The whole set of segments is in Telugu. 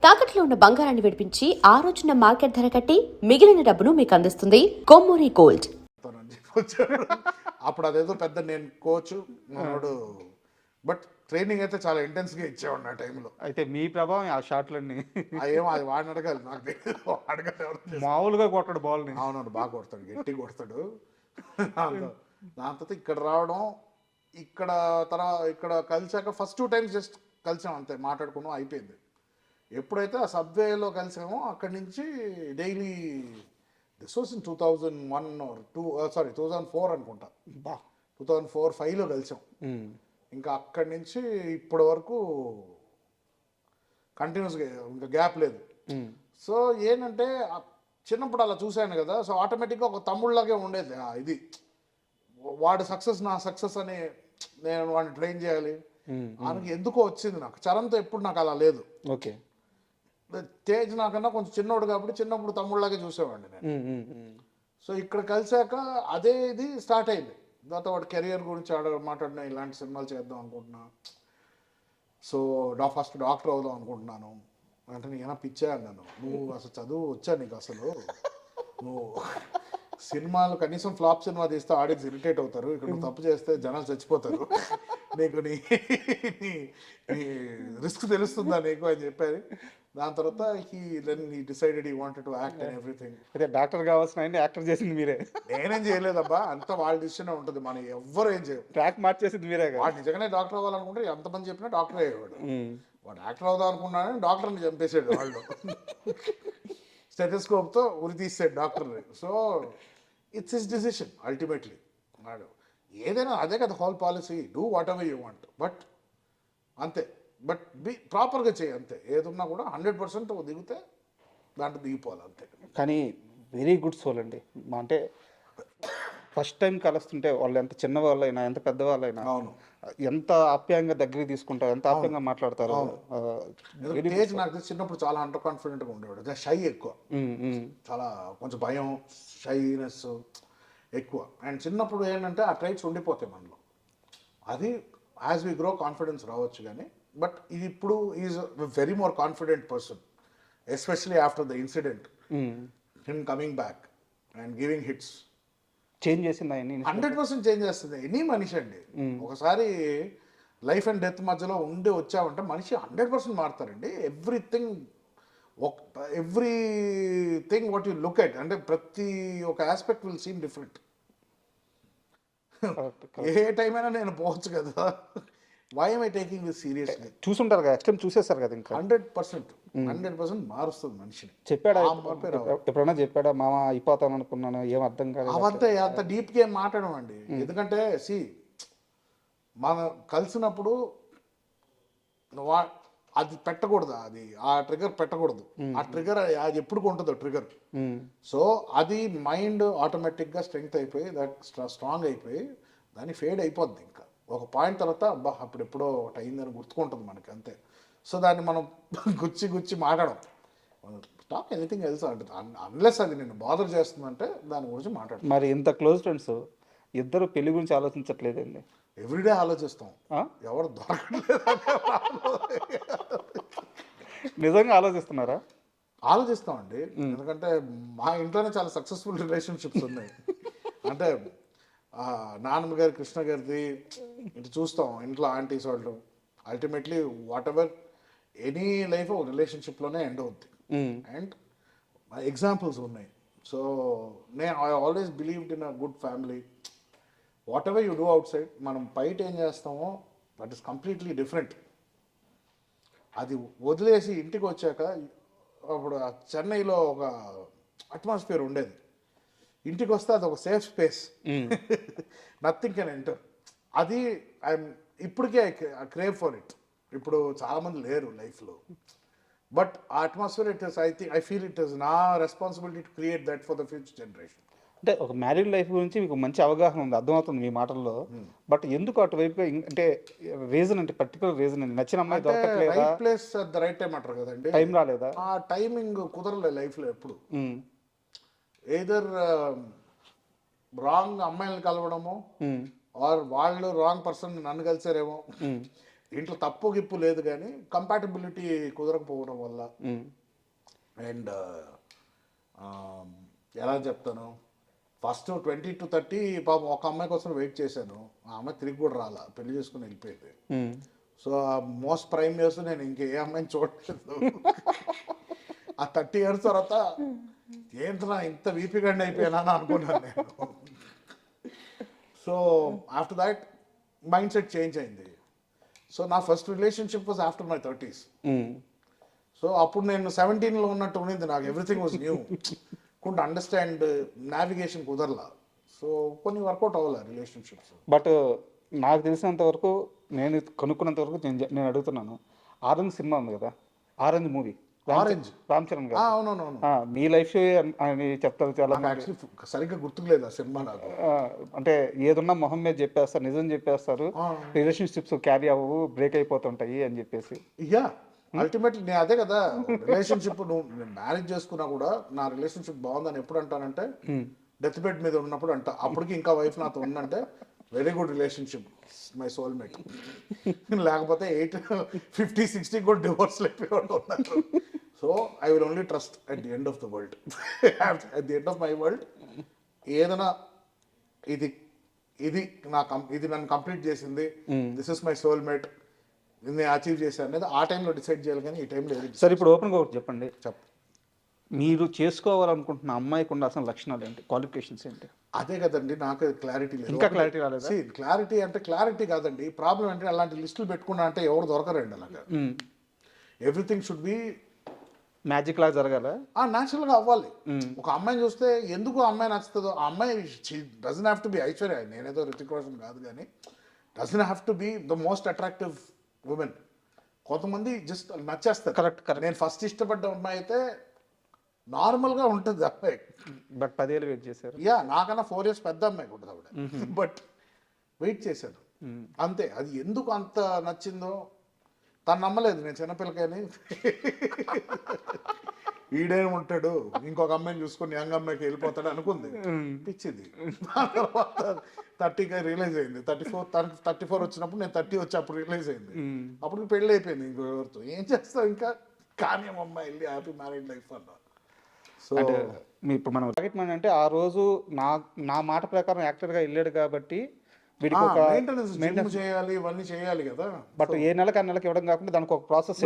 తాకట్లో ఉన్న బంగారాన్ని విడిపించి ఆ రోజున మార్కెట్ ధర కట్టి మిగిలిన డబ్బును మీకు అందిస్తుంది కొమ్మూరి గోల్డ్. అప్పుడు అదేదో పెద్ద నేను కోచ్ మనోడు, బట్ ట్రైనింగ్ అయితే చాలా ఇంటెన్స్గా ఇచ్చేవాడు ఆ టైంలో. అయితే మీ ప్రభావం ఆ షాట్లన్నీ ఏమో అది వాడిని అడగాలి, నాకు తెలియదు. అడగాలి ఎవరు. మామూలుగా కొట్టడు బాల్ని. అవునవును, బాగా కొడతాడు, గట్టి కొడతాడు. దాంతో ఇక్కడ రావడం, ఇక్కడ ఇక్కడ కలిసాక ఫస్ట్ 2 times జస్ట్ కలిసాం అంతే, మాట్లాడుకున్నాం, అయిపోయింది. ఎప్పుడైతే ఆ సబ్వేలో కలిసామో అక్కడి నుంచి daily, this was in 2001 or 2004 అనుకుంటా. 2004-5లో కలిసాం. ఇంకా అక్కడి నుంచి ఇప్పటి వరకు కంటిన్యూస్గా, ఇంకా గ్యాప్ లేదు. సో ఏంటంటే చిన్నప్పుడు అలా చూశాను కదా, సో ఆటోమేటిక్గా ఒక తమ్ముళ్ళలాగే ఉండేది. ఇది వాడు సక్సెస్, నా సక్సెస్ అని నేను వాడిని ట్రైన్ చేయాలి ఆయనకి ఎందుకో వచ్చింది. నాకు చరణ్తో ఎప్పుడు నాకు అలా లేదు. ఓకే, తేజ్ నాకన్నా కొంచెం చిన్నోడు కాబట్టి చిన్నప్పుడు తమ్ముళ్ళలాగే చూసేవాడిని నేను. సో ఇక్కడ కలిసాక అదే ఇది స్టార్ట్ అయింది. దాంతో వాడు కెరియర్ గురించి మాట్లాడినా, ఇలాంటి సినిమాలు చేద్దాం అనుకుంటున్నా, సో ఫస్ట్ డాక్టర్ అవుదాం అనుకుంటున్నాను అంటే, నేను పిచ్చా అన్నాను. నువ్వు అసలు చదువు వచ్చా నీకు? అసలు నువ్వు సినిమాలు కనీసం ఫ్లాప్ సినిమా తీస్తే ఆడియన్స్ ఇరిటేట్ అవుతారు, ఇక్కడ నువ్వు తప్పు చేస్తే జనాలు చచ్చిపోతారు, నీకు నీ రిస్క్ తెలుస్తుందా నీకు అని చెప్పారు. దాని తర్వాత he decided he wanted to act and everything. అదే డాక్టర్ కావాల్సిన ఆయన యాక్టర్ చేసింది మీరే. నేనేం చేయలేదబ్బా, అంతా వాళ్ళ డిసిషన్ ఉంటుంది, మనం ఎవ్వరు ఏం చేయరు. ట్రాక్ మార్చేసింది మీరే. వాడు నిజంగానే డాక్టర్ అవ్వాలనుకుంటే ఎంతమంది చెప్పినా డాక్టర్ అయ్యేవాడు. వాడు యాక్టర్ అవుదాం అనుకున్నాడని డాక్టర్ని చంపేసాడు వాళ్ళు. స్టెథోస్కోప్తో ఉరి తీసాడు డాక్టర్ని. So it's his decision ultimately. వాడు ఏదైనా అదే కదా whole policy, do what ever you want, but అంతే, బట్ ప్రాపర్గా చేయి అంతే. ఏదున్నా కూడా 100% దిగితే దాంట్లో దిగిపోవాలి అంతే. కానీ వెరీ గుడ్ సోల్ అండి. అంటే ఫస్ట్ టైం కలుస్తుంటే వాళ్ళు ఎంత చిన్న వాళ్ళైనా, ఎంత పెద్దవాళ్ళైనా, అవును, ఎంత ఆప్యాయంగా దగ్గరికి తీసుకుంటారు, ఎంత ఆప్యాయంగా మాట్లాడతారు. తేజ్ నాకు చిన్నప్పుడు చాలా అండర్ కాన్ఫిడెంట్గా ఉండేవాడు, షై ఎక్కువ, చాలా కొంచెం భయం, షైనెస్ ఎక్కువ. అండ్ చిన్నప్పుడు ఏంటంటే ఆ ట్రైట్స్ ఉండిపోతాయి మనలో. అది యాజ్ వి గ్రో కాన్ఫిడెన్స్ రావచ్చు కానీ, బట్ ఇది ఇప్పుడు is very more confident person, especially after the incident, him coming back and giving hits. Change చేసింది ఆయన 100% చేంజ్ చేస్తుంది ఎనీ మనిషి అండి. ఒకసారి లైఫ్ అండ్ డెత్ మధ్యలో ఉండి వచ్చామంటే మనిషి 100% మారుతారండి. Everything what you look at, అంటే ప్రతి ఒక ఆస్పెక్ట్ విల్ సీమ్ డిఫరెంట్. ఏ టైం అయినా నేను పోవచ్చు కదా, why am I taking this seriously? చూసుంటారు కదా, ఎక్స్టెంట్ చూసేస్తారు కదా. ఇంకా 100% మారుస్తుంది మనిషిని. చెప్పాడా ఎప్పుడైనా? చెప్పాడా మామ అయిపోతాను అనుకున్నాను, ఏం అర్థం కాదు? అవంతా అంత డీప్గా ఏం మాట్లాడడం అండి. ఎందుకంటే మనం కలిసినప్పుడు అది పెట్టకూడదు, అది ఆ ట్రిగర్ పెట్టకూడదు. ఆ ట్రిగర్ అది ఎప్పుడు ఉంటుందో ట్రిగర్. సో అది మైండ్ ఆటోమేటిక్గా స్ట్రెంగ్త్ అయిపోయి, స్ట్రాంగ్ అయిపోయి దాన్ని ఫేడ్ అయిపోద్ది. ఇంకా ఒక పాయింట్ తర్వాత అబ్బా అప్పుడు ఎప్పుడో ఒకటి అయిందని గుర్తుకుంటుంది మనకి, అంతే. సో దాన్ని మనం గుచ్చి మాట్లాడడం, టాక్ ఎనీథింగ్ ఎల్స్ అంటే, అన్లెస్ అది నేను బాదర్ చేస్తుందంటే దాని గురించి మాట్లాడతాం. మరి ఇంత క్లోజ్ ఫ్రెండ్స్ ఇద్దరు పెళ్లి గురించి ఆలోచించట్లేదండి? ఎవ్రీడే ఆలోచిస్తాం, ఎవరు దొరకట్లేదు. నిజంగా ఆలోచిస్తున్నారా? ఆలోచిస్తామండి, ఎందుకంటే మా ఇంట్లోనే చాలా సక్సెస్ఫుల్ రిలేషన్షిప్స్ ఉన్నాయి. అంటే నాన్నమ్మ గారి, కృష్ణ గారిది ఇటు చూస్తాం, ఇంట్లో ఆంటీస్ వాళ్ళు. Ultimately what ever any life ఒక రిలేషన్షిప్లోనే ఎండ్ అవుద్ది. అండ్ ఎగ్జాంపుల్స్ ఉన్నాయి. So I always believed in a good family. What ever you do out side, మనం బయట ఏం చేస్తామో దట్ ఈస్ కంప్లీట్లీ డిఫరెంట్. అది వదిలేసి ఇంటికి వచ్చాక, అప్పుడు చెన్నైలో ఒక అట్మాస్ఫియర్ ఉండేది, ఇంటికి వస్తే అది ఒక safe space, nothing can enter. అది ఇప్పటికే ఐ క్రేవ్ ఫర్ ఇట్. ఇప్పుడు చాలామంది లేరు లైఫ్లో, బట్ ఆ atmosphere I feel it is నా responsibility to create that for the future generation. అంటే ఒక మ్యారీడ్ లైఫ్ గురించి మీకు మంచి అవగాహన ఉంది, అర్థమవుతుంది మీ మాటల్లో. బట్ ఎందుకు అటువైపుగా, అంటే రీజన్, అంటే పర్టికులర్ రీజన్ అండి? నచ్చిన అమ్మాయి దొరకట్లేదా? Right place at the right time అంటారు కదండి. టైం రాలేదా? ఆ టైమింగ్ కుదరలేదు లైఫ్లో ఎప్పుడు. ఎయిదర్ రాంగ్ అమ్మాయిలను కలవడము, ఆర్ వాళ్ళు రాంగ్ పర్సన్ నన్ను కలిసారేమో, ఇంట్లో తప్పు గిప్పు లేదు కానీ కంపాటబిలిటీ కుదరకపోవడం వల్ల అండ్ ఎలా చెప్తాను, ఫస్ట్ 20 to 30 పాపం ఒక అమ్మాయి కోసం వెయిట్ చేశాను. ఆ అమ్మాయి తిరిగి కూడా రాలా, పెళ్లి చేసుకుని వెళ్ళిపోయింది. సో ఆ మోస్ట్ ప్రైమ్ ఇయర్స్ నేను ఇంకే అమ్మాయిని చూడలేదు. ఆ 30 years తర్వాత ఏంట్రా ఇంత వీపీగండి అయిపోయానా అని అనుకున్నాను నేను. So after that mindset change అయింది. సో నా first relationship was after my 30s. So అప్పుడు నేను 17లో ఉన్నట్టు ఉన్నింది నాకు. Everything was new, couldn't understand, navigation కుదరలా. సో కొన్ని వర్కౌట్ అవ్వాలి రిలేషన్షిప్స్. బట్ నాకు తెలిసినంత వరకు, నేను కనుక్కున్నంత వరకు నేను అడుగుతున్నాను, ఆరెంజ్ సినిమా ఉంది కదా, orange movie, orange Ram Charan గారు, అవునవును, మీ లైఫ్ అని చెప్తారు చాలా మంది. యాక్చువల్లీ సరిగ్గా గుర్తులేదు ఆ సినిమా నాకు. అంటే ఏదున్నా మొహం మీద చెప్పేస్తారు, నిజం చెప్పేస్తారు, రిలేషన్షిప్స్ క్యారీ అవ్వవు, బ్రేక్ అయిపోతుంటాయి అని చెప్పేసి. యా అల్టిమేట్లీ నేను అదే కదా, రిలేషన్షిప్ నువ్వు నేను మ్యారేజ్ చేసుకున్నా కూడా నా రిలేషన్షిప్ బాగుందని ఎప్పుడు అంటానంటే డెత్ బెడ్ మీద ఉన్నప్పుడు అంట. అప్పటికి ఇంకా వైఫ్ నాతో ఉందంటే very good relationship, my soulmate. లేకపోతే 50-60 కూడా డివోర్స్ అయిపోయి ఉన్నారు. So I will only trust at the end of the world. At the end of my world ఏదైనా ఇది ఇది ఇది నన్ను కంప్లీట్ చేసింది, దిస్ ఇస్ మై సోల్మేట్, నేను అచీవ్ చేశాను అనేది ఆ టైంలో డిసైడ్ చేయాలి కానీ ఈ టైంలో ఏది. సరే ఇప్పుడు ఓపెన్గా ఒకటి చెప్పండి, మీరు చేసుకోవాలనుకుంటున్న అమ్మాయికి ఉండాల్సిన లక్షణాలు ఏంటి, క్వాలిఫికేషన్స్ ఏంటి? అదే కదండి, నాకు క్లారిటీ లేదు. ఇంకా క్లారిటీ రాలేదా? క్లారిటీ అంటే క్లారిటీ కాదండి, ప్రాబ్లం అంటే అలాంటి లిస్టులు పెట్టుకున్నా అంటే ఎవరు దొరకరండి అలాగా. ఎవ్రీథింగ్ షుడ్ బి మ్యాజిక్ లాగా జరగాల, న్యాచురల్గా అవ్వాలి. ఒక అమ్మాయిని చూస్తే ఎందుకు అమ్మాయి నచ్చుతుందో, ఆ అమ్మాయి doesn't have to be Aishwarya, నేనేదో రితిక్ రోషన్ కాదు కానీ doesn't have to be the most attractive women. కొంతమంది జస్ట్ నచ్చేస్తారు. కరెక్ట్. నేను ఫస్ట్ ఇష్టపడ్డ అమ్మాయి అయితే నార్మల్గా ఉంటుంది అమ్మాయి, బట్ 10 ఏళ్ళు వెయిట్ చేశారు. యా నాకన్నా 4 years పెద్ద అమ్మాయి ఉంటుంది ఆవిడ, బట్ వెయిట్ చేశాను అంతే. అది ఎందుకు అంత నచ్చిందో తను నమ్మలేదు, నేను చిన్నపిల్లకని ఈడేం ఉంటాడు ఇంకొక అమ్మాయిని చూసుకొని యంగ్ అమ్మాయికి వెళ్ళిపోతాడు అనుకుంది, పిచ్చింది. తర్వాత 30కి రియలైజ్ అయింది. 34 వచ్చినప్పుడు నేను 30 వచ్చి అప్పుడు రియలైజ్ అయింది. అప్పుడు పెళ్ళి అయిపోయింది ఇంకో ఎవరితో. ఏం చేస్తావు ఇంకా, కానీ అమ్మాయి వెళ్ళి హ్యాపీ మ్యారీడ్ లైఫ్ అన్నా. సో ఇప్పుడు మనం రాకెట్ మ్యాన్ అంటే ఆ రోజు నా మాట ప్రకారం యాక్టర్గా వెళ్ళాడు కాబట్టి వీడికి ఒక మెయింటెనెన్స్ చేయాలి, ఇవన్నీ చేయాలి కదా. బట్ ఏ నెలకి ఆ నెలకి ఇవ్వడం కాకుండా దానికి ఒక ప్రాసెస్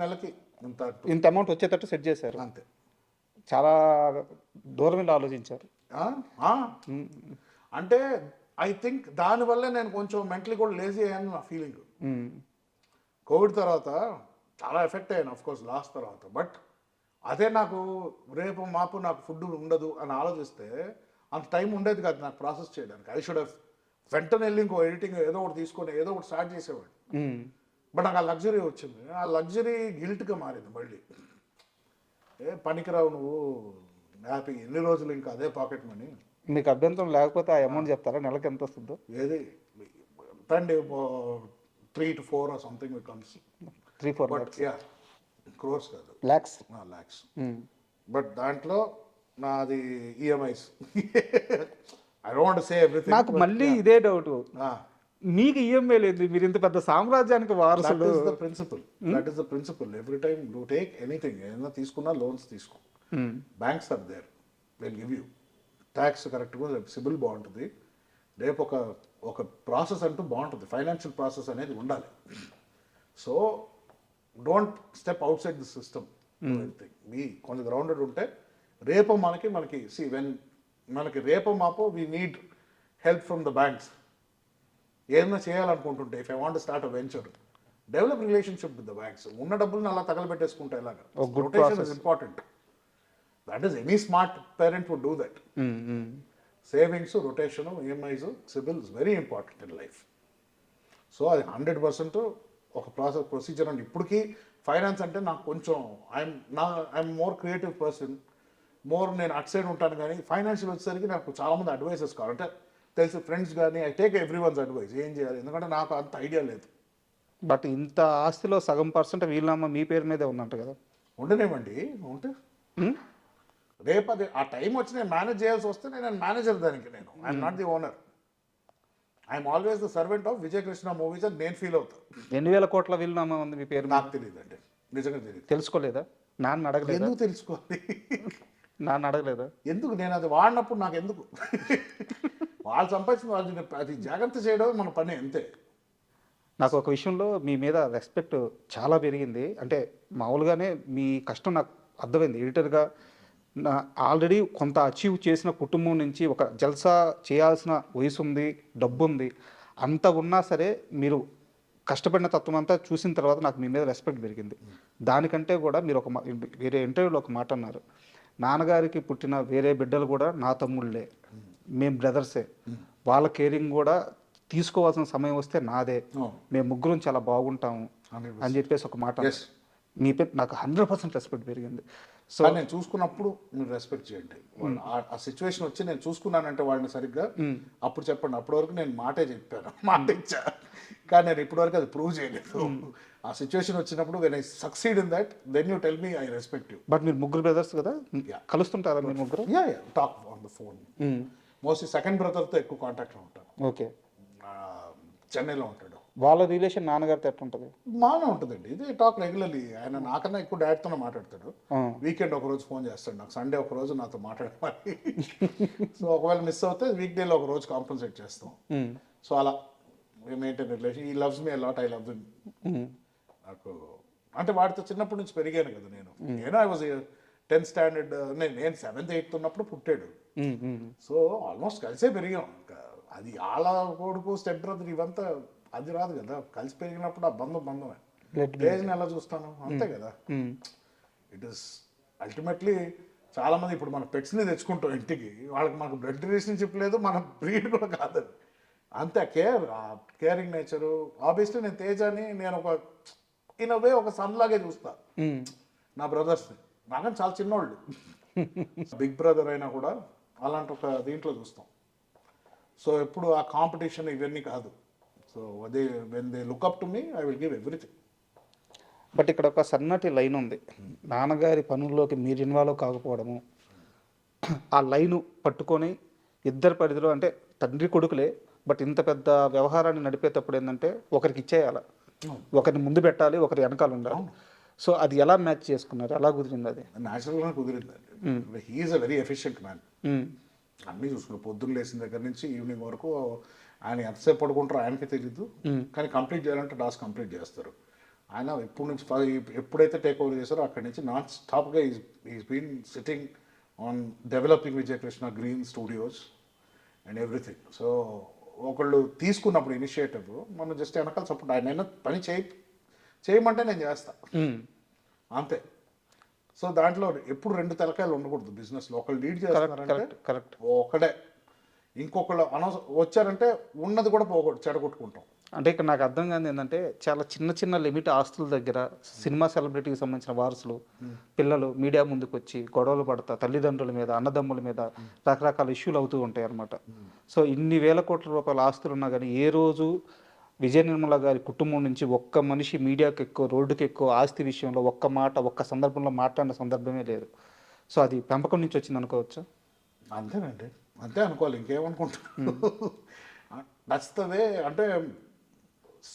నెలకి ఇంత అమౌంట్ వచ్చేటట్టు సెట్ చేశారు. అంతే, చాలా దూరం వెళ్ళి ఆలోచించారు. అంటే ఐ థింక్ దానివల్లే నేను కొంచెం మెంటలీ కూడా లేజీ అయ్యాను నా ఫీలింగ్. కోవిడ్ తర్వాత చాలా ఎఫెక్ట్ అయ్యాను ఆఫ్ కోర్స్ లాస్ట్ తర్వాత. బట్ అదే నాకు రేపు మాపు నాకు ఫుడ్ ఉండదు అని ఆలోచిస్తే అంత టైం ఉండేది కాదు నాకు ప్రాసెస్ చేయడానికి. ఐ షుడ్ హ్యావ్ వెంటనే వెళ్ళి ఇంకో ఎడిటింగ్ ఏదో ఒకటి తీసుకొని ఏదో ఒకటి స్టార్ట్ చేసేవాడు. బట్ నాకు ఆ లగ్జరీ వచ్చింది. ఆ లగ్జరీ గిల్ట్గా మారింది మళ్ళీ. పనికిరావు నువ్వు, హ్యాపీ ఎన్ని రోజులు ఇంకా అదే పాకెట్ మనీ. మీకు అభ్యంతరం లేకపోతే ఆ అమౌంట్ చెప్తారా, నెలకి ఎంత వస్తుందో? ఏది తండి 3 to 4 or something becomes 3-4 lakhs. Yeah, crores కాదు, lakhs. బట్ దాంట్లో నాది EMIs. I don't want to say everything. నాకు మళ్ళీ ఇదే డౌట్, మీకు ఈఎంఐ లేదు, మీరు ఇంత పెద్ద సామ్రాజ్యానికి వారసులు. That is the principle. Every time you take anything, ఏదైనా తీసుకున్నా లోన్స్ తీసుకో, banks are there, will give you. Tax కరెక్ట్గా, సిబిల్ బాగుంటుంది, రేపు ఒక ప్రాసెస్ అంటూ బాగుంటుంది. ఫైనాన్షియల్ ప్రాసెస్ అనేది ఉండాలి. So don't step outside the system. మీ కొంచెం గ్రౌండెడ్ ఉంటే రేపు మనకి వెన్ మనకి రేపు మాపో we need help from the banks. ఏదైనా చేయాలనుకుంటుంటే, if I want start a venture, develop relationship with the banks. ఉన్న డబ్బులను అలా తగలబెట్టేసుకుంటే ఎలాగా? Rotation is important. That is any smart parent would do that. Savings, rotation, EMIs, CIBIL is very important in life. So అది 100% ఒక ప్రొసీజర్ అండి. ఇప్పటికీ ఫైనాన్స్ అంటే నాకు కొంచెం ఐఎమ్ మోర్ క్రియేటివ్ పర్సన్, నేను అట్ సైడ్ ఉంటాను. కానీ ఫైనాన్షియల్ వచ్చేసరికి నాకు చాలామంది అడ్వైజెస్ కావాలి. అంటే తెలిసి ఫ్రెండ్స్ కానీ I take every one's advice, ఏం చేయాలి, ఎందుకంటే నాకు అంత ఐడియా లేదు. బట్ ఇంత ఆస్తిలో సగం % వీళ్ళమ్మ మీ పేరు మీదే ఉందంట కదా? ఉండనేమండి, ఉంటే రేపు అది ఆ టైం వచ్చి నేను మేనేజ్ చేయాల్సి వస్తే నేను మేనేజర్ దానికి, I'm not the owner. I'm always the servant of Vijay Krishna movies అని నేను ఫీల్ అవుతాను. 2,000 కోట్ల వీలునామా ఉంది మీ పేరు మీద. నాకు తెలియదు అండి, నిజంగా తెలియదు. తెలుసుకోలేదా? నాన్న అడగలేదా? ఎందుకు తెలుసుకోవాలి? నాన్న అడగలేదా? ఎందుకు? నేను అది వాడినప్పుడు నాకు ఎందుకు? వాళ్ళు సంపాదించిన వాళ్ళు అది జాగ్రత్త చేయడం మన పని అంతే. నాకు ఒక విషయంలో మీ మీద రెస్పెక్ట్ చాలా పెరిగింది. అంటే మామూలుగానే మీ కష్టం నాకు అర్థమైంది. ఎడిటర్గా నా ఆల్రెడీ కొంత అచీవ్ చేసిన కుటుంబం నుంచి ఒక జల్సా చేయాల్సిన వయసు ఉంది, డబ్బు ఉంది, అంత ఉన్నా సరే మీరు కష్టపడిన తత్వం అంతా చూసిన తర్వాత నాకు మీ మీద రెస్పెక్ట్ పెరిగింది. దానికంటే కూడా మీరు వేరే ఇంటర్వ్యూలో ఒక మాట అన్నారు, నాన్నగారికి పుట్టిన వేరే బిడ్డలు కూడా నా తమ్ముళ్ళే, మేము బ్రదర్సే, వాళ్ళ కేరింగ్ కూడా తీసుకోవాల్సిన సమయం వస్తే నాదే, మేము ముగ్గురం చాలా బాగుంటాము అని చెప్పేసి ఒక మాట. మీ పేరు నాకు 100% రెస్పెక్ట్ పెరిగింది. సో నేను చూసుకున్నప్పుడు మీరు రెస్పెక్ట్ చేయండి. ఆ సిచ్యువేషన్ వచ్చి నేను చూసుకున్నానంటే వాళ్ళని సరిగ్గా అప్పుడు చెప్పండి. అప్పటి వరకు నేను మాటే చెప్పాను, మాట ఇచ్చా, కానీ నేను ఇప్పటి వరకు అది ప్రూవ్ చేయలేదు. ఆ సిచ్యువేషన్ వచ్చినప్పుడు when I succeed in that then you tell me I respect you. But మీరు ముగ్గురు బ్రదర్స్ కదా, కలుస్తుంటారా మీరు ముగ్గురు? Talk on the phone. Mostly second బ్రదర్తో ఎక్కువ కాంటాక్ట్లో ఉంటాను. ఓకే. చెన్నైలో ఉంటాడు. వాళ్ళ రిలేషన్ నాన్నగారితో ఎట్లా ఉంటుంది? బాగానే ఉంటుందండి. ఇది టాక్ రెగ్యులర్లీ. ఆయన నాకన్నా ఎక్కువ డాడ్తోనే మాట్లాడతాడు. వీకెండ్ ఒక రోజు ఫోన్ చేస్తాడు నాకు, సండే ఒక రోజు నాతో మాట్లాడాలి. సో ఒకవేళ మిస్ అవుతే వీక్ డేలో ఒక రోజు కాంపన్సేట్ చేస్తాం. సో అలా మెయింటైన్ రిలేషన్. ఈ loves me a lot, I love him. నాకు అంటే వాడితో చిన్నప్పటి నుంచి పెరిగాను కదా నేను. ఐ వాజ్ 10th స్టాండర్డ్, నేను 7th 8th ఉన్నప్పుడు పుట్టాడు. సో ఆల్మోస్ట్ కలిసే పెరిగాం. అది ఆళ్ళ కొడుకు, స్టెప్ బ్రదర్ ఇవంతా అది రాదు కదా. కలిసి పెరిగినప్పుడు ఆ బంధమే. ఏజ్ని ఎలా చూస్తాను అంతే కదా. ఇట్ ఈస్ అల్టిమేట్లీ చాలా మంది ఇప్పుడు మన పెట్స్ని తెచ్చుకుంటాం ఇంటికి, వాళ్ళకి మనకు బ్లడ్ రిలేషన్షిప్ లేదు, మన బ్రీడ్ కూడా కాదు. అంతే కేరింగ్ నేచరు. ఆబ్వియస్లీ నేను తేజాని నేను ఒక ఇన్ వే ఒక సన్ లాగే చూస్తా నా బ్రదర్స్ని. నాకని చాలా చిన్నోళ్ళు, బిగ్ బ్రదర్ అయినా కూడా అలాంటి ఒక దీంట్లో చూస్తాం. సో ఎప్పుడు ఆ కాంపిటీషన్ ఇవన్నీ కాదు. సో అదే when they look up to me I will give everything. But ఇక్కడ ఒక సన్నటి లైన్ ఉంది. నాన్నగారి పనుల్లోకి మీరు ఇన్వాల్వ్ కాకపోవడము, ఆ లైను పట్టుకొని ఇద్దరు పరిధిలో, అంటే తండ్రి కొడుకులే బట్ ఇంత పెద్ద వ్యవహారాన్ని నడిపేటప్పుడు ఏంటంటే ఒకరికి ఇచ్చేయాలి, ఒకరిని ముందు పెట్టాలి, ఒకరి వెనకాల ఉండాలి. సో అది ఎలా మ్యాచ్ చేసుకున్నారు? ఎలా కుదిరింది? అది న్యాచురల్గా కుదిరింది. He is a very efficient man. అన్నీ చూసుకున్నారు. పొద్దున్న లేచిన దగ్గర నుంచి ఈవినింగ్ వరకు ఆయన ఎంతసేపు పడుకుంటారో ఆయనకే తెలీదు, కానీ కంప్లీట్ చేయాలంటే టాస్క్ కంప్లీట్ చేస్తారు. ఆయన ఎప్పటి నుంచి ఎప్పుడైతే టేక్ ఓవర్ చేశారో అక్కడి నుంచి నాన్ స్టాప్గా is been sitting on developing Vijay Krishna green studios and everything. So ఒకళ్ళు తీసుకున్నప్పుడు ఇనిషియేటివ్ మనం జస్ట్ వెనకాల సపోర్ట్. ఆయన పని చేయమంటే నేను చేస్తా అంతే. సో దాంట్లో ఎప్పుడు రెండు తలకాయలు ఉండకూడదు బిజినెస్లో. ఒకళ్ళు లీడ్ చేస్తున్నారంటే కరెక్ట్, ఒకడే, ఇంకొకళ్ళు వచ్చారంటే ఉన్నది కూడా పోకూడదు, చెడగొట్టుకుంటాం. అంటే ఇక్కడ నాకు అర్థం కాదు ఏంటంటే చాలా చిన్న చిన్న లిమిట్ ఆస్తుల దగ్గర సినిమా సెలబ్రిటీకి సంబంధించిన వారసులు పిల్లలు మీడియా ముందుకు వచ్చి గొడవలు పడతా తల్లిదండ్రుల మీద, అన్నదమ్ముల మీద రకరకాల ఇష్యూలు అవుతూ ఉంటాయి అన్నమాట. సో ఇన్ని వేల కోట్ల రూపాయల ఆస్తులు ఉన్నా కానీ ఏ రోజు విజయ నిర్మల గారి కుటుంబం నుంచి ఒక్క మనిషి మీడియాకి ఎక్కువ, రోడ్డుకి ఎక్కువ, ఆస్తి విషయంలో ఒక్క మాట ఒక్క సందర్భంలో మాట్లాడిన సందర్భమే లేదు. సో అది పెంపకం నుంచి వచ్చింది అనుకోవచ్చు. అంతేనండి, అంతే అనుకోవాలి, ఇంకేమనుకుంటాను. నచ్చుతుంది అంటే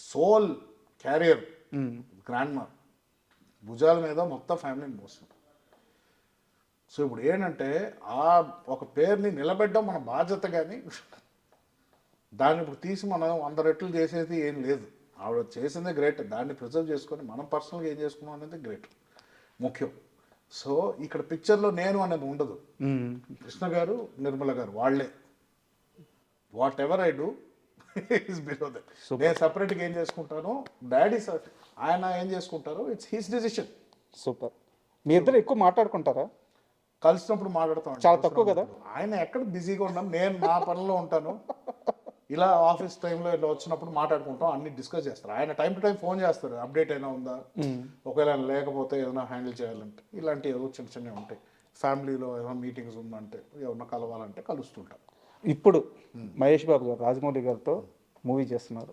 సోల్ క్యారియర్ గ్రాండ్ మా భుజాల మీద మొత్తం ఫ్యామిలీని మోస్తుంది. సో ఇప్పుడు ఏంటంటే ఆ ఒక పేరుని నిలబెట్టడం మన బాధ్యత, కానీ దాన్ని ఇప్పుడు తీసి మనం 100 రెట్లు చేసేది ఏం లేదు. ఆవిడ చేసిందే గ్రేట్, దాన్ని ప్రిజర్వ్ చేసుకొని మనం పర్సనల్గా ఏం చేసుకున్నాం అనేది గ్రేట్ ముఖ్యం. సో ఇక్కడ పిక్చర్లో నేను అనేది ఉండదు. కృష్ణ గారు, నిర్మల గారు వాళ్ళే. What ever I do is below that. నేను సపరేట్గా ఏం చేసుకుంటాను, డాడీ ఆయన ఏం చేసుకుంటారో ఇట్స్ హిస్ డిసిషన్. సూపర్. మీ ఇద్దరు ఎక్కువ మాట్లాడుకుంటారా? కలిసినప్పుడు మాట్లాడతాం, చాలా తక్కువ కదా. ఆయన ఎక్కడ బిజీగా ఉన్నాం, నేను నా పనిలో ఉంటాను. ఇలా ఆఫీస్ టైంలో ఇలా వచ్చినప్పుడు మాట్లాడుకుంటాం, అన్ని డిస్కస్ చేస్తారు. ఆయన టైం టు టైం ఫోన్ చేస్తారు, అప్డేట్ అయినా ఉందా, ఒకవేళ లేకపోతే ఏదైనా హ్యాండిల్ చేయాలంటే ఇలాంటివి ఏదో చిన్న చిన్నవి ఉంటాయి. ఫ్యామిలీలో ఏదైనా మీటింగ్స్ ఉందంటే ఎవరన్నా కలవాలంటే కలుస్తుంటాం. ఇప్పుడు మహేష్ బాబు గారు రాజమౌళి గారితో మూవీ చేస్తున్నారు.